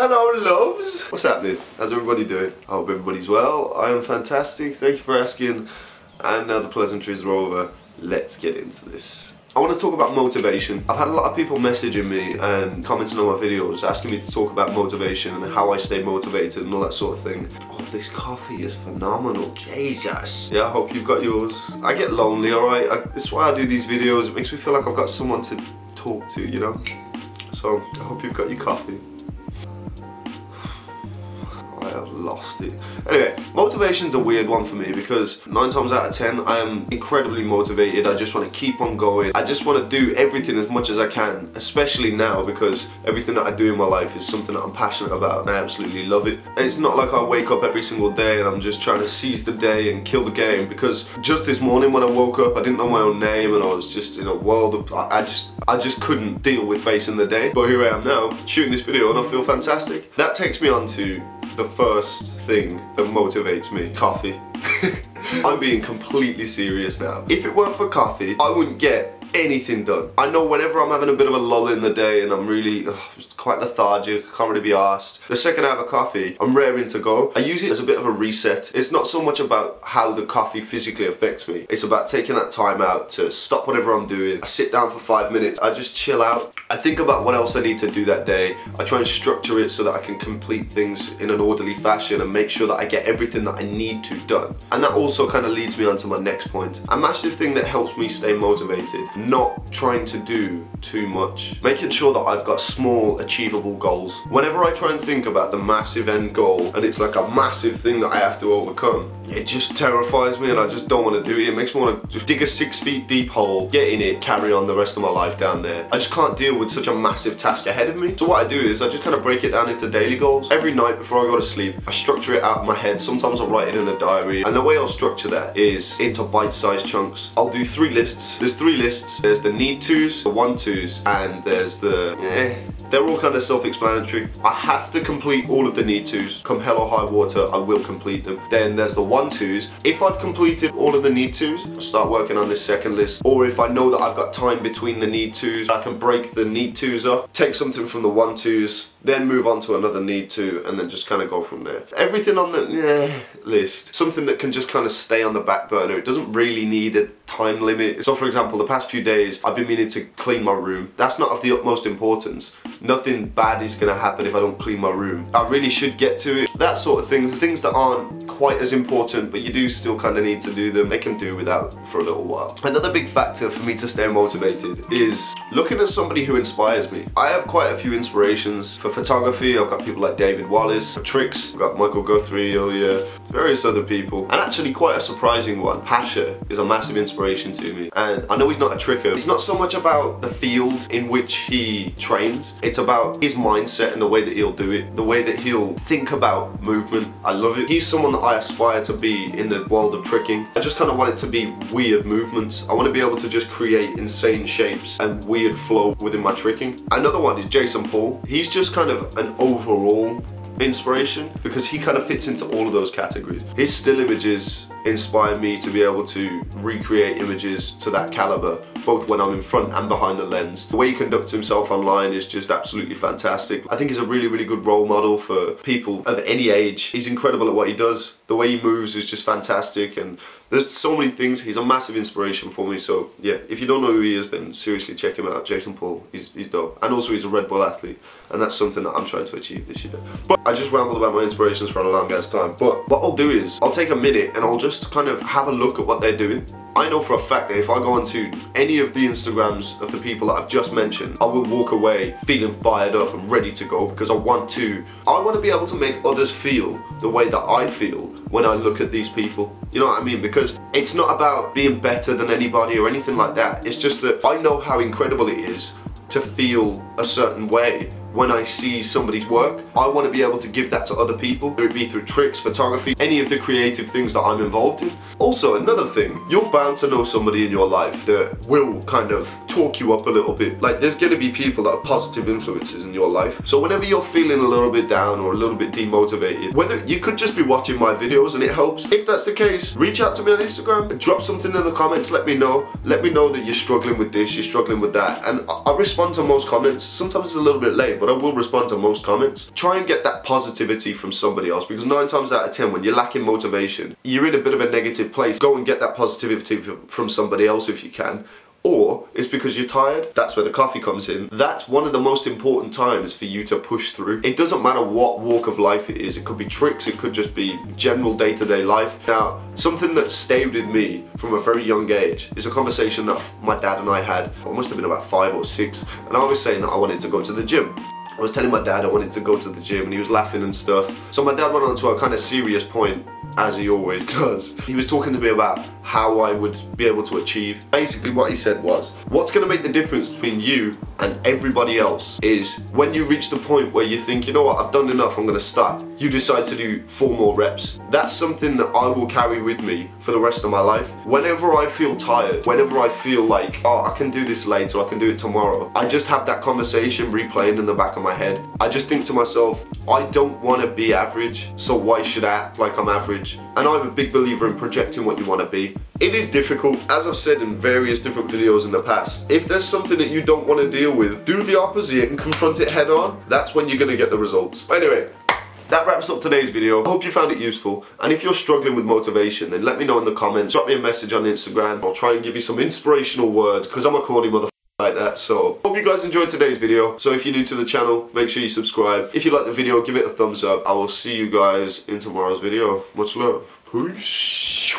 Hello loves! What's happening? How's everybody doing? I hope everybody's well. I am fantastic, thank you for asking. And now the pleasantries are over, let's get into this. I want to talk about motivation. I've had a lot of people messaging me and commenting on my videos asking me to talk about motivation and how I stay motivated and all that sort of thing. Oh, this coffee is phenomenal, Jesus. Yeah, I hope you've got yours. I get lonely, alright? That's why I do these videos. It makes me feel like I've got someone to talk to, you know? So, I hope you've got your coffee. I have lost it. Anyway, motivation's a weird one for me because 9 times out of 10 I am incredibly motivated. I just want to keep on going. I just want to do everything as much as I can, especially now because everything that I do in my life is something that I'm passionate about and I absolutely love it. And it's not like I wake up every single day and I'm just trying to seize the day and kill the game, because just this morning when I woke up I didn't know my own name and I was just in a world of, I just couldn't deal with facing the day. But here I am now shooting this video and I feel fantastic. That takes me on to the first thing that motivates me: coffee. I'm being completely serious now. If it weren't for coffee, I wouldn't get anything done. I know whenever I'm having a bit of a lull in the day and I'm really quite lethargic, can't really be arsed, the second I have a coffee, I'm raring to go. I use it as a bit of a reset. It's not so much about how the coffee physically affects me. It's about taking that time out to stop whatever I'm doing. I sit down for 5 minutes, I just chill out. I think about what else I need to do that day. I try and structure it so that I can complete things in an orderly fashion and make sure that I get everything that I need to done. And that also kind of leads me on to my next point. A massive thing that helps me stay motivated: not trying to do too much. Making sure that I've got small, achievable goals. Whenever I try and think about the massive end goal and it's like a massive thing that I have to overcome, it just terrifies me and I just don't want to do it. It makes me want to just dig a 6 feet deep hole, get in it, carry on the rest of my life down there. I just can't deal with such a massive task ahead of me. So what I do is I just kind of break it down into daily goals. Every night before I go to sleep, I structure it out in my head. Sometimes I'll write it in a diary. And the way I'll structure that is into bite-sized chunks. I'll do 3 lists. There's 3 lists. There's the need tos, the want tos, and there's the They're all kind of self-explanatory. I have to complete all of the need tos. Come hell or high water, I will complete them. Then there's the want tos. If I've completed all of the need tos, I'll start working on this second list. Or if I know that I've got time between the need tos, I can break the need tos up, take something from the want tos, then move on to another need to, and then just kind of go from there. Everything on the list, something that can just kind of stay on the back burner. It doesn't really need a time limit. So for example, the past few days, I've been meaning to clean my room. That's not of the utmost importance. Nothing bad is gonna happen if I don't clean my room. I really should get to it. That sort of things, things that aren't quite as important, but you do still kind of need to do them. They can do without for a little while. Another big factor for me to stay motivated is looking at somebody who inspires me. I have quite a few inspirations. For photography, I've got people like David Wallace. For tricks, I've got Michael Guthrie, various other people. And actually quite a surprising one, Pasha, is a massive inspiration to me. And I know he's not a tricker. It's not so much about the field in which he trains. It's about his mindset and the way that he'll do it, the way that he'll think about movement. I love it. He's someone that I aspire to be in the world of tricking. I just kind of want it to be weird movements. I want to be able to just create insane shapes and weird flow within my tricking. Another one is Jason Paul. He's just kind of an overall inspiration because he kind of fits into all of those categories. His still images inspire me to be able to recreate images to that caliber, both when I'm in front and behind the lens. The way he conducts himself online is just absolutely fantastic. I think he's a really, really good role model for people of any age. He's incredible at what he does. The way he moves is just fantastic, and there's so many things. He's a massive inspiration for me, so yeah, if you don't know who he is, then seriously check him out. Jason Paul, he's dope. And also he's a Red Bull athlete, and that's something that I'm trying to achieve this year. But I just rambled about my inspirations for a long ass time. But what I'll do is, I'll take a minute and I'll just kind of have a look at what they're doing. I know for a fact that if I go onto any of the Instagrams of the people that I've just mentioned, I will walk away feeling fired up and ready to go, because I want to be able to make others feel the way that I feel when I look at these people. You know what I mean? Because it's not about being better than anybody or anything like that. It's just that I know how incredible it is to feel a certain way when I see somebody's work. I want to be able to give that to other people, whether it be through tricks, photography, any of the creative things that I'm involved in. Also, another thing, you're bound to know somebody in your life that will kind of talk you up a little bit. Like, there's gonna be people that are positive influences in your life. So whenever you're feeling a little bit down or a little bit demotivated, whether you could just be watching my videos and it helps. If that's the case, reach out to me on Instagram, drop something in the comments, let me know that you're struggling with this, you're struggling with that, and I respond to most comments. Sometimes it's a little bit late, but I will respond to most comments. Try and get that positivity from somebody else, because 9 times out of 10, when you're lacking motivation, you're in a bit of a negative place. Go and get that positivity from somebody else if you can. Or it's because you're tired. That's where the coffee comes in. That's one of the most important times for you to push through. It doesn't matter what walk of life it is. It could be tricks, it could just be general day-to-day life. Now, something that stayed with me from a very young age is a conversation that my dad and I had. I must have been about 5 or 6, and I was saying that I wanted to go to the gym. I was telling my dad I wanted to go to the gym, and he was laughing and stuff. So my dad went on to a kind of serious point, as he always does. He was talking to me about how I would be able to achieve. Basically what he said was, what's going to make the difference between you and everybody else is when you reach the point where you think, you know what, I've done enough, I'm going to stop. You decide to do 4 more reps. That's something that I will carry with me for the rest of my life. Whenever I feel tired, whenever I feel like, oh, I can do this later, I can do it tomorrow, I just have that conversation replaying in the back of my head. I just think to myself, I don't want to be average, so why should I act like I'm average? And I'm a big believer in projecting what you want to be. It is difficult, as I've said in various different videos in the past. If there's something that you don't want to deal with, do the opposite and confront it head on. That's when you're going to get the results. Anyway, that wraps up today's video. I hope you found it useful, and if you're struggling with motivation, then let me know in the comments. Drop me a message on Instagram. I'll try and give you some inspirational words, because I'm a corny motherfucker like that. So hope you guys enjoyed today's video. So if you're new to the channel, make sure you subscribe. If you like the video, give it a thumbs up. I will see you guys in tomorrow's video. Much love. Peace.